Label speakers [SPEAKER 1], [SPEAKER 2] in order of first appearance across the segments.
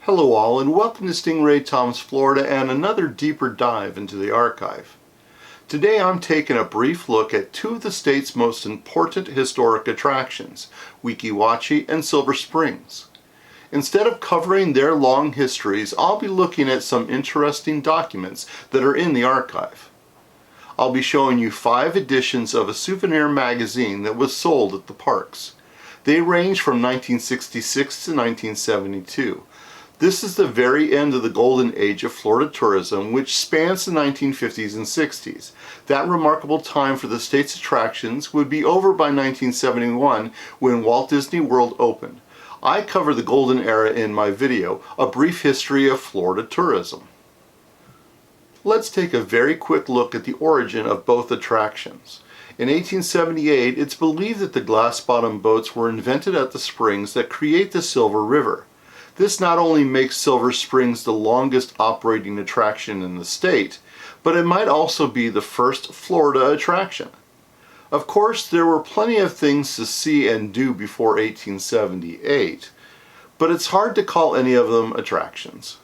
[SPEAKER 1] Hello all, and welcome to Stingray Tom's Florida and another deeper dive into the archive. Today I'm taking a brief look at two of the state's most important historic attractions, Weeki Wachee and Silver Springs. Instead of covering their long histories, I'll be looking at some interesting documents that are in the archive. I'll be showing you 5 editions of a Souvenir magazine that was sold at the parks. They range from 1966 to 1972. This is the very end of the golden age of Florida tourism, which spans the 1950s and 60s. That remarkable time for the state's attractions would be over by 1971 when Walt Disney World opened. I cover the golden era in my video, A Brief History of Florida Tourism. Let's take a very quick look at the origin of both attractions. In 1878, it's believed that the glass-bottom boats were invented at the springs that create the Silver River. This not only makes Silver Springs the longest operating attraction in the state, but it might also be the first Florida attraction. Of course, there were plenty of things to see and do before 1878, but it's hard to call any of them attractions.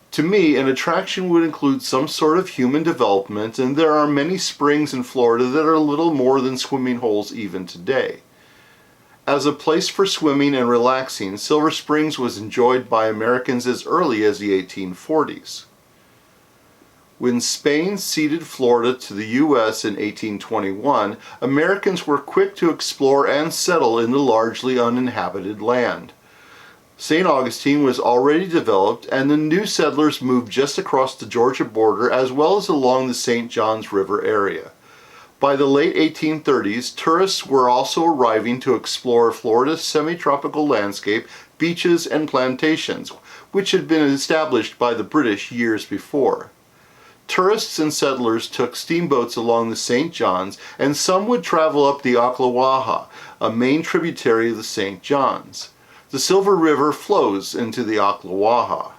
[SPEAKER 1] To me, an attraction would include some sort of human development, and there are many springs in Florida that are little more than swimming holes even today. As a place for swimming and relaxing, Silver Springs was enjoyed by Americans as early as the 1840s. When Spain ceded Florida to the U.S. in 1821, Americans were quick to explore and settle in the largely uninhabited land. St. Augustine was already developed, and the new settlers moved just across the Georgia border as well as along the St. Johns River area. By the late 1830s, tourists were also arriving to explore Florida's semi-tropical landscape, beaches, and plantations, which had been established by the British years before. Tourists and settlers took steamboats along the St. Johns, and some would travel up the Ocklawaha, a main tributary of the St. Johns. The Silver River flows into the Ocklawaha.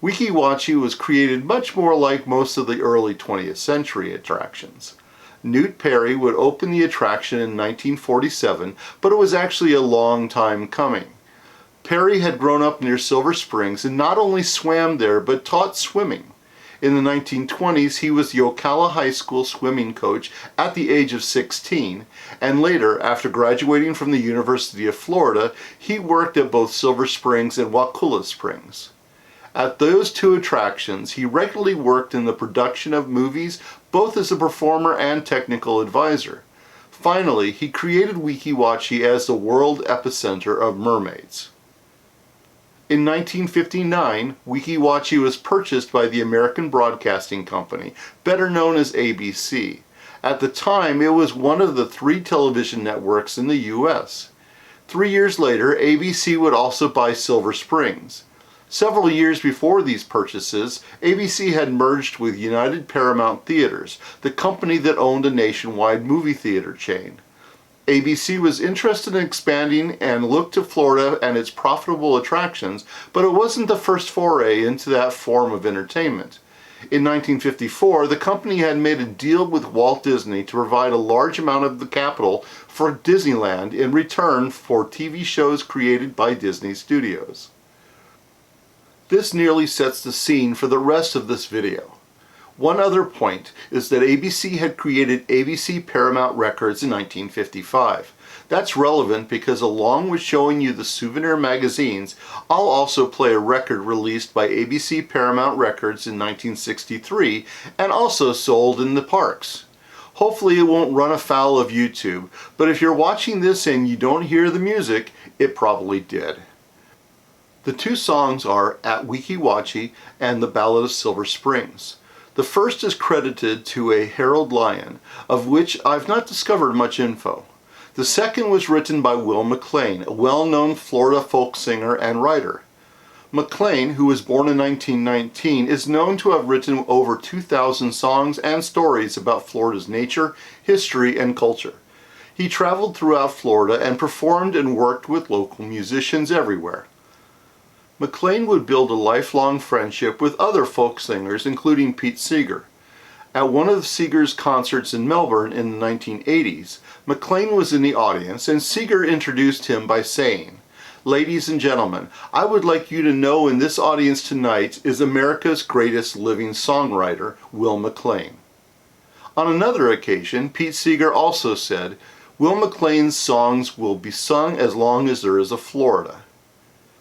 [SPEAKER 1] Weeki Wachee was created much more like most of the early 20th century attractions. Newt Perry would open the attraction in 1947, but it was actually a long time coming. Perry had grown up near Silver Springs and not only swam there, but taught swimming. In the 1920s, he was the Ocala High School swimming coach at the age of 16, and later, after graduating from the University of Florida, he worked at both Silver Springs and Wakulla Springs. At those two attractions, he regularly worked in the production of movies, both as a performer and technical advisor. Finally, he created Weeki Wachee as the world epicenter of mermaids. In 1959, Weeki Wachee was purchased by the American Broadcasting Company, better known as ABC. At the time, it was one of the 3 television networks in the U.S. 3 years later, ABC would also buy Silver Springs. Several years before these purchases, ABC had merged with United Paramount Theaters, the company that owned a nationwide movie theater chain. ABC was interested in expanding and looked to Florida and its profitable attractions, but it wasn't the first foray into that form of entertainment. In 1954, the company had made a deal with Walt Disney to provide a large amount of the capital for Disneyland in return for TV shows created by Disney Studios. This nearly sets the scene for the rest of this video. One other point is that ABC had created ABC Paramount Records in 1955. That's relevant because along with showing you the Souvenir magazines, I'll also play a record released by ABC Paramount Records in 1963 and also sold in the parks. Hopefully it won't run afoul of YouTube, but if you're watching this and you don't hear the music, it probably did. The 2 songs are At Weeki Wachee and The Ballad of Silver Springs. The first is credited to a Harold Lyon, of which I've not discovered much info. The second was written by Will McLean, a well-known Florida folk singer and writer. McLean, who was born in 1919, is known to have written over 2,000 songs and stories about Florida's nature, history, and culture. He traveled throughout Florida and performed and worked with local musicians everywhere. McLean would build a lifelong friendship with other folk singers, including Pete Seeger. At one of Seeger's concerts in Melbourne in the 1980s, McLean was in the audience and Seeger introduced him by saying, Ladies and gentlemen, I would like you to know in this audience tonight is America's greatest living songwriter, Will McLean. On another occasion, Pete Seeger also said, Will McLean's songs will be sung as long as there is a Florida.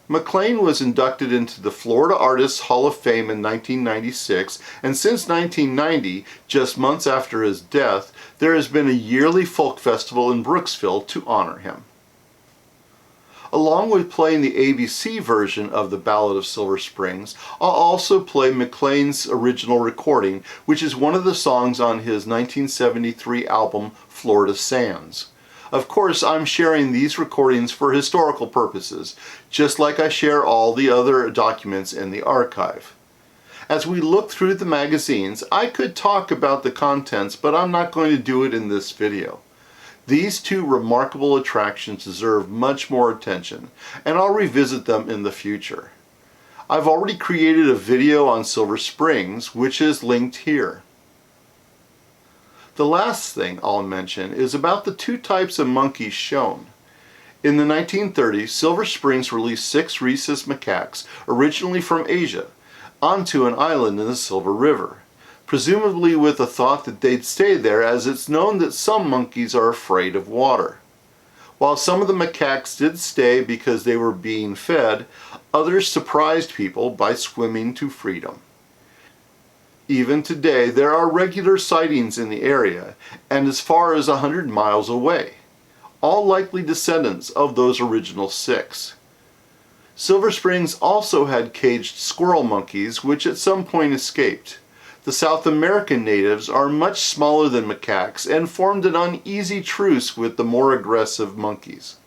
[SPEAKER 1] McLean was inducted into the Florida Artists Hall of Fame in 1996, and since 1990, just months after his death, there has been a yearly folk festival in Brooksville to honor him. Along with playing the ABC version of the Ballad of Silver Springs, I'll also play McLean's original recording, which is one of the songs on his 1973 album, Florida Sands. Of course, I'm sharing these recordings for historical purposes, just like I share all the other documents in the archive. As we look through the magazines, I could talk about the contents, but I'm not going to do it in this video. These two remarkable attractions deserve much more attention, and I'll revisit them in the future. I've already created a video on Silver Springs, which is linked here. The last thing I'll mention is about the two types of monkeys shown. In the 1930s, Silver Springs released 6 rhesus macaques, originally from Asia, onto an island in the Silver River, presumably with the thought that they'd stay there, as it's known that some monkeys are afraid of water. While some of the macaques did stay because they were being fed, others surprised people by swimming to freedom. Even today, there are regular sightings in the area, and as far as 100 miles away, all likely descendants of those original 6. Silver Springs also had caged squirrel monkeys, which at some point escaped. The South American natives are much smaller than macaques and formed an uneasy truce with the more aggressive monkeys.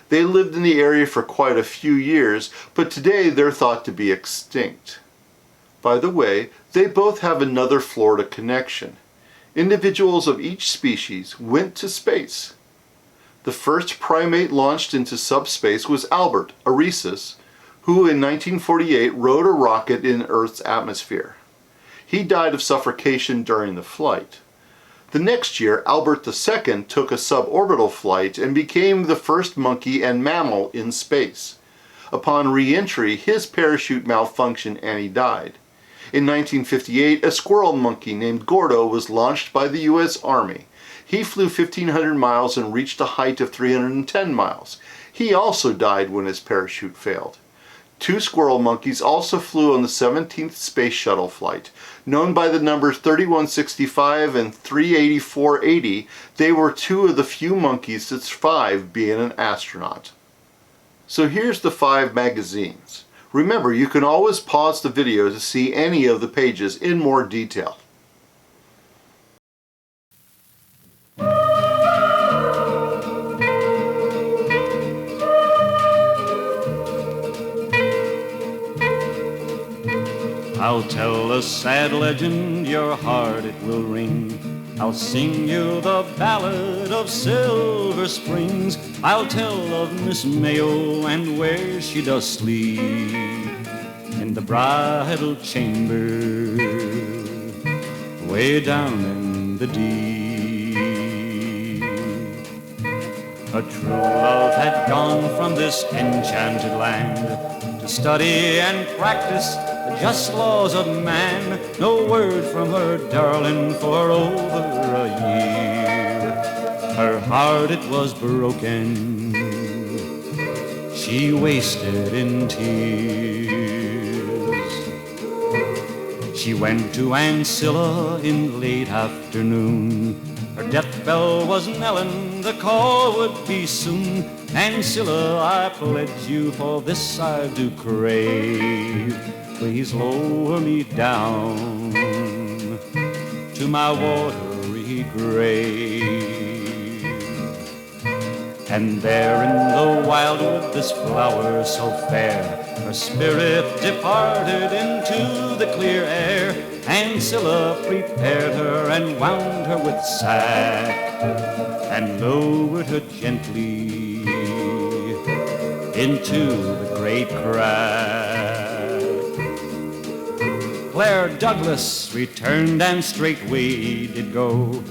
[SPEAKER 1] They lived in the area for quite a few years, but today they're thought to be extinct. By the way, they both have another Florida connection. Individuals of each species went to space. The first primate launched into subspace was Albert, a rhesus, who in 1948 rode a rocket in Earth's atmosphere. He died of suffocation during the flight. The next year, Albert II took a suborbital flight and became the first monkey and mammal in space. Upon re-entry, his parachute malfunctioned and he died. In 1958, a squirrel monkey named Gordo was launched by the U.S. Army. He flew 1,500 miles and reached a height of 310 miles. He also died when his parachute failed. 2 squirrel monkeys also flew on the 17th Space Shuttle flight. Known by the numbers 3165 and 38480, they were 2 of the few monkeys that survived being an astronaut. So here's the 5 magazines. Remember, you can always pause the video to see any of the pages in more detail.
[SPEAKER 2] I'll tell a sad legend, your heart it will ring. I'll sing you the ballad of Silver Springs. I'll tell of Miss Mayo and where she does sleep in the bridal chamber way down in the deep. A true love had gone from this enchanted land to study and practice the just laws of man. No word from her darling for over a year. Her heart it was broken, she wasted in tears. She went to Ancilla in late afternoon. Her death bell was knelling, the call would be soon. Ancilla, I pledge you, for this I do crave. Please lower me down to my watery grave. And there in the wildwood this flower so fair, her spirit departed into the clear air. Ancilla prepared her and wound her with sack and lowered her gently into the great crack. Claire Douglas returned and straightway did go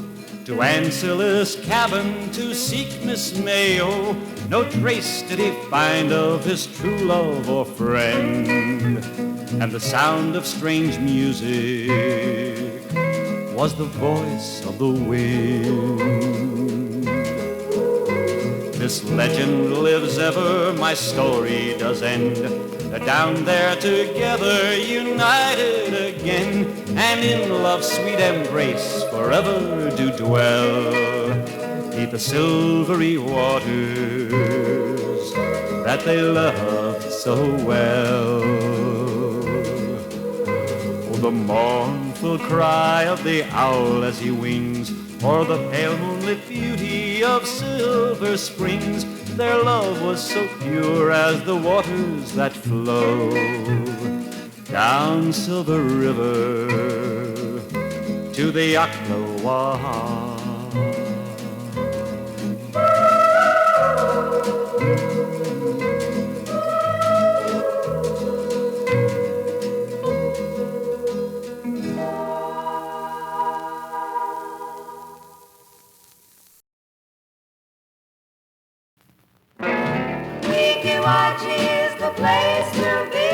[SPEAKER 2] to Ancilla's cabin to seek Miss Mayo. No trace did he find of his true love or friend, and the sound of strange music was the voice of the wind. This legend lives ever, my story does end. They're down there together, united again, and in love's sweet embrace forever do dwell, beneath the silvery waters that they loved so well. Oh, the mournful cry of the owl as he wings, or the pale moonlit beauty of Silver Springs, their love was so pure as the waters that flow down Silver River to the Ocklawaha.
[SPEAKER 3] Weeki Wachee is the place to be.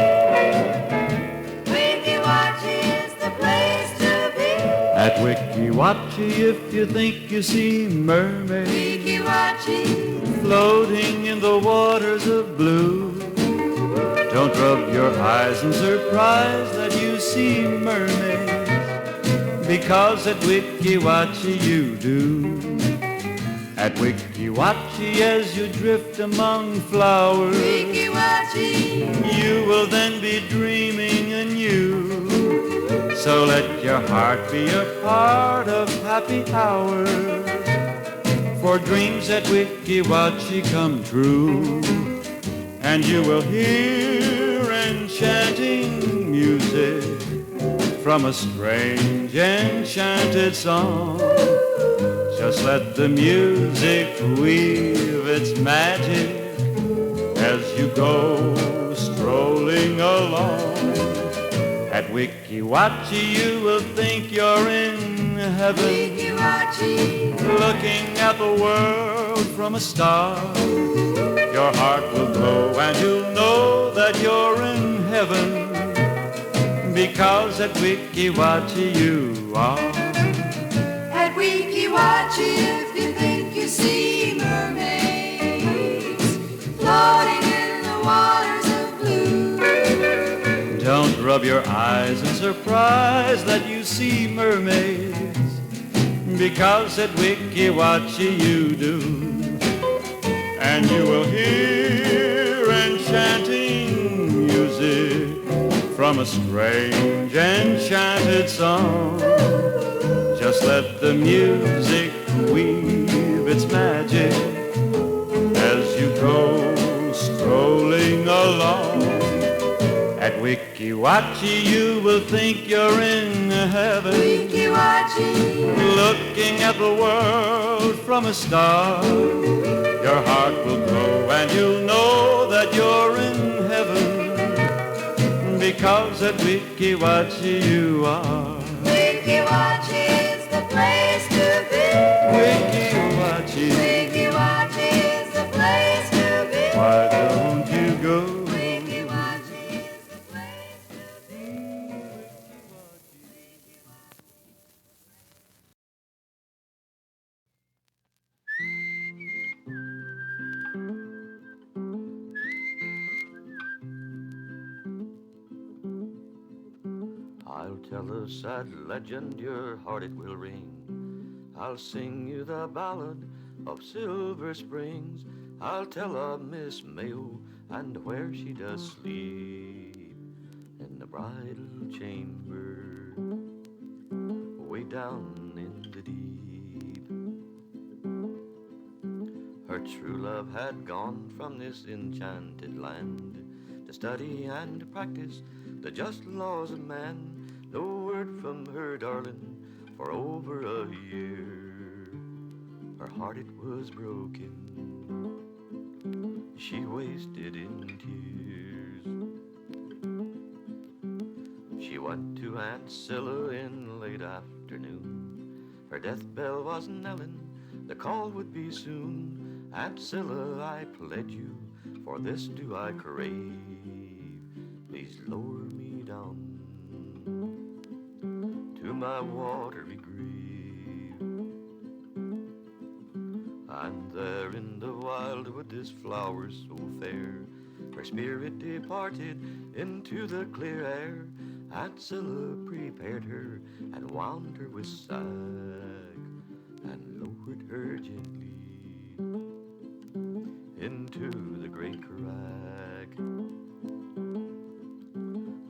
[SPEAKER 3] Weeki Wachee is the place to be.
[SPEAKER 2] At Weeki Wachee, if you think you see mermaids
[SPEAKER 3] Weeki Wachee,
[SPEAKER 2] floating in the waters of blue, don't rub your eyes in surprise that you see mermaids, because at Weeki Wachee you do. At Weeki Wachee, as you drift among flowers,
[SPEAKER 3] Weeki Wachee,
[SPEAKER 2] you will then be dreaming anew. So let your heart be a part of happy hours, for dreams at Weeki Wachee come true. And you will hear enchanting music from a strange enchanted song. Just let the music weave its magic as you go strolling along. At Weeki Wachee you will think you're in heaven,
[SPEAKER 3] Weeki Wachee,
[SPEAKER 2] looking at the world from a star. Your heart will glow and you'll know that you're in heaven, because at Weeki Wachee you are.
[SPEAKER 3] at Weeki Wachee, if you think you see mermaids floating in the waters of blue.
[SPEAKER 2] Don't rub your eyes in surprise that you see mermaids, because at Weeki Wachee you do. And you will hear enchanting music from a strange enchanted song. Just let the music weave its magic as you go strolling along. At Weeki Wachee you will think you're in heaven,
[SPEAKER 3] Weeki Wachee,
[SPEAKER 2] looking at the world from a star. Your heart will glow and you'll know that you're in heaven, because at Weeki Wachee you are.
[SPEAKER 3] Weeki Wachee is the place to be.
[SPEAKER 2] Weeki Wachee,
[SPEAKER 3] Weeki Wachee is the place to be.
[SPEAKER 2] why don't you go?
[SPEAKER 3] Weeki Wachee is the place to be.
[SPEAKER 4] I'll tell a sad legend, your heart it will ring. I'll sing you the ballad of Silver Springs. I'll tell of Miss Mayo and where she does sleep in the bridal chamber, way down in the deep. Her true love had gone from this enchanted land to study and practice the just laws of man. No word from her, darling, for over a year. Her heart it was broken, she wasted in tears. She went to Aunt Scylla in late afternoon. Her death bell was knelling, the call would be soon, Aunt Scylla, I pledge you, for this do I crave. Please lower me down to my watery grave. And there in the wildwood this flower so fair, her spirit departed into the clear air. Aunt Scylla prepared her and wound her with sack, and lowered her gently into the great crack.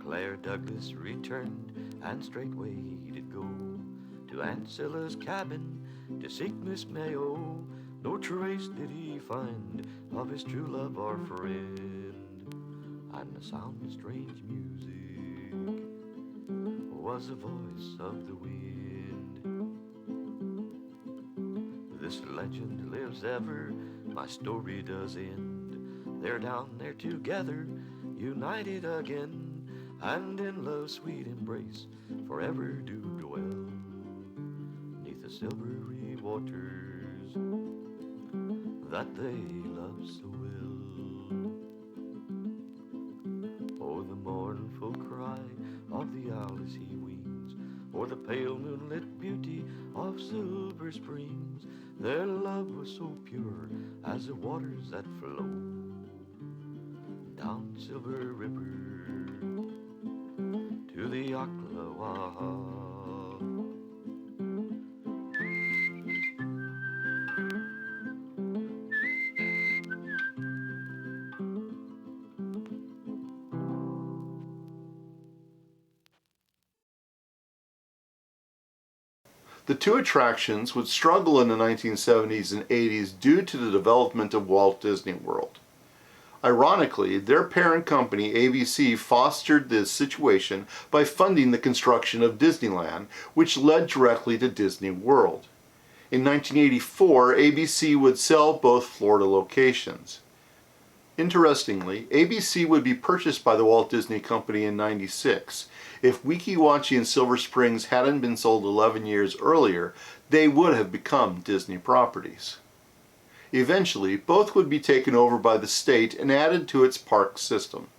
[SPEAKER 4] Claire Douglas returned and straightway did go to Aunt Scylla's cabin to seek Miss Mayo. No trace did he find of his true love or friend, and the sound of strange music was the voice of the wind. This legend lives ever, my story does end. They're down there together, united again, and in love's sweet embrace forever do dwell, 'neath the silvery waters that they love so well. Oh, the mournful cry of the owl as he weans, or the pale moonlit beauty of Silver Springs. Their love was so pure as the waters that flow down Silver River to the Ocklawaha.
[SPEAKER 1] The two attractions would struggle in the 1970s and 80s due to the development of Walt Disney World. Ironically, their parent company ABC fostered this situation by funding the construction of Disneyland, which led directly to Disney World. In 1984, ABC would sell both Florida locations. Interestingly, ABC would be purchased by the Walt Disney Company in '96. If Weeki Wachee and Silver Springs hadn't been sold 11 years earlier, they would have become Disney properties. Eventually, both would be taken over by the state and added to its park system.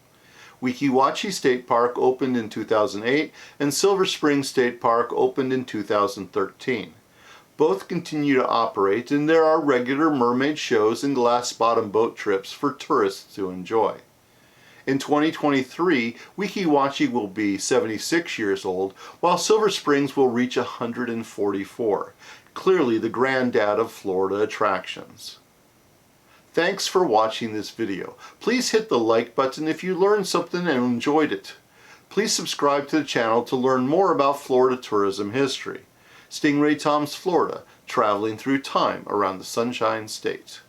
[SPEAKER 1] Weeki Wachee State Park opened in 2008 and Silver Springs State Park opened in 2013. Both continue to operate, and there are regular mermaid shows and glass-bottom boat trips for tourists to enjoy. In 2023, Weeki Wachee will be 76 years old, while Silver Springs will reach 144, clearly the granddad of Florida attractions. Thanks for watching this video. Please hit the like button if you learned something and enjoyed it. Please subscribe to the channel to learn more about Florida tourism history. Stingray Tom's Florida, traveling through time around the Sunshine State.